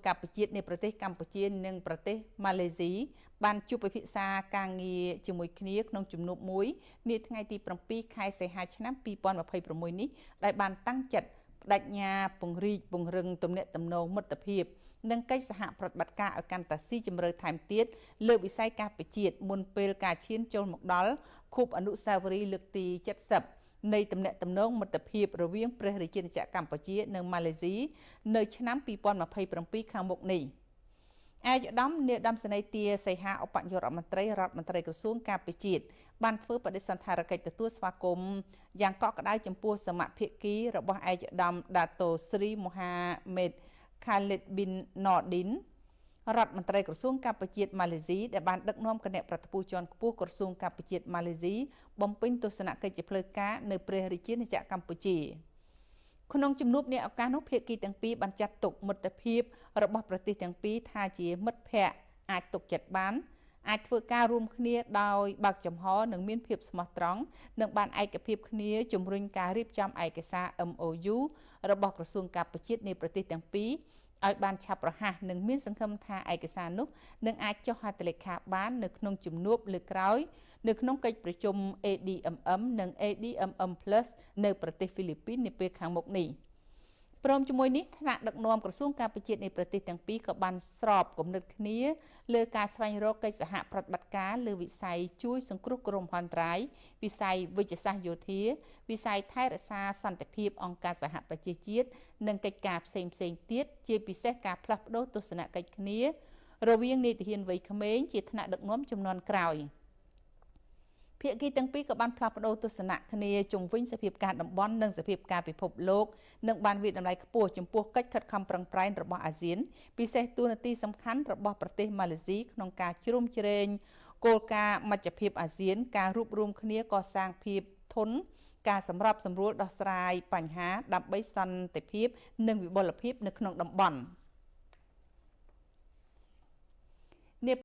កម្ពុជានៃប្រទេសកម្ពុជានិងប្រទេសម៉ាឡេស៊ីបានជួបពិភាក្សាការងារជាមួយគ្នាក្នុងជំនួបមួយនាថ្ងៃទី7ខែសីហាឆ្នាំ2026នេះដែលបានតាំងចិត្តបដិញ្ញាពង្រឹងទំនាក់ទំនងមិត្តភាពនិងកិច្ចសហប្រតិបត្តិការឲ្យកាន់តែស៊ីជម្រៅថែមទៀតលើវិស័យការពារជាតិមុនពេលការឈានចូលមកដល់ខួបអនុស្សាវរីយ៍លើកទី70នៃទំនាក់ទំនងមិត្តភាពរវាងព្រះរាជាណាចក្រកម្ពុជានិងម៉ាឡេស៊ីនៅឆ្នាំ2027ខាងមុខនេះឯកឧត្តមនាយឧត្តមសេនីយ៍ទាសីហាឧបនាយករដ្ឋមន្ត្រីក្រសួងការពារជាតិបានធ្វើបដិសណ្ឋារកិច្ចទទួលស្វាគមន៍យ៉ាងកក់ក្ដៅចំពោះសមភាគីរបស់ឯកឧត្តមដាតូស្រីមូហាមេតខាលីតប៊ីនណូឌីនរដ្ឋមន្ត្រីក្រសួងការពារជាតិម៉ាឡេស៊ីដែលបានដឹកនាំគណៈប្រតិភូជាន់ខ្ពស់ក្រសួងការពារជាតិម៉ាឡេស៊ីបំពេញទស្សនកិច្ចជាផ្លូវការនៅព្រះរាជាណាចក្រកម្ពុជាក្នុងជំនួបនេះឱកាសនោះភាគីទាំងពីរបានចាត់ទុកមិត្តភាពរបស់ប្រទេសទាំងពីរថាជាមិត្តភ័ក្តិអាចទុកចិត្តបានអាចធ្វើការរួមគ្នាដោយបើកចំហនិងមានភាពស្មោះត្រង់និងបានឯកភាពគ្នាជំរុញការរៀបចំឯកសារ MOU របស់ក្រសួងការពារជាតិនៃប្រទេសទាំងពីរឲ្យបានឆាប់រហ័សនិងមានសង្ឃឹមថាឯកសារនោះនឹងអាចចុះហត្ថលេខាបាននៅក្នុងជំនួបលើកក្រោយនៅក្នុងកិច្ចប្រជុំ ADMM និង ADMM+ នៅប្រទេសហ្វីលីពីននាពេលខាងមុខនេះព្រមជាមួយនេះថ្នាក់ដឹកនាំក្រសួងការពារជាតិនៃប្រទេសទាំងពីរក៏បានស្របគំនិតគ្នាលើការស្វែងរកកិច្ចសហប្រតិបត្តិការលើវិស័យជួយសង្គ្រោះគ្រោះមហន្តរាយវិស័យវិជ្ជសាស្ត្រយោធាវិស័យថែរក្សាសន្តិភាពអង្គការសហប្រជាជាតិនិងកិច្ចការផ្សេងទៀតជាពិសេសការផ្លាស់ប្តូរទស្សនកិច្ចគ្នារវាងនាយទាហានវ័យក្មេងជាថ្នាក់ដឹកនាំជំនាន់ក្រោយភាគីទាំងពីរក៏បានផ្លាស់ប្តូរទស្សនៈគ្នាជុំវិញសភាពការតំបន់និងសភាពការពិភពលោកនិងបានវិតម្លៃខ្ពស់ចំពោះកិច្ចខិតខំប្រឹងប្រែងរបស់អាស៊ានពិសេសតួនាទីសំខាន់របស់ប្រទេសម៉ាឡេស៊ីក្នុងការជ្រោមជ្រែងគោលការណ៍មជ្ឈភាពអាស៊ានការរួបរวมគ្នាកសាងភាពធន់ការសម្របសម្រួលដោះស្រាយបញ្ហាដើម្បីសន្តិភាពនិងវិបុលភាពនៅក្នុងតំបន់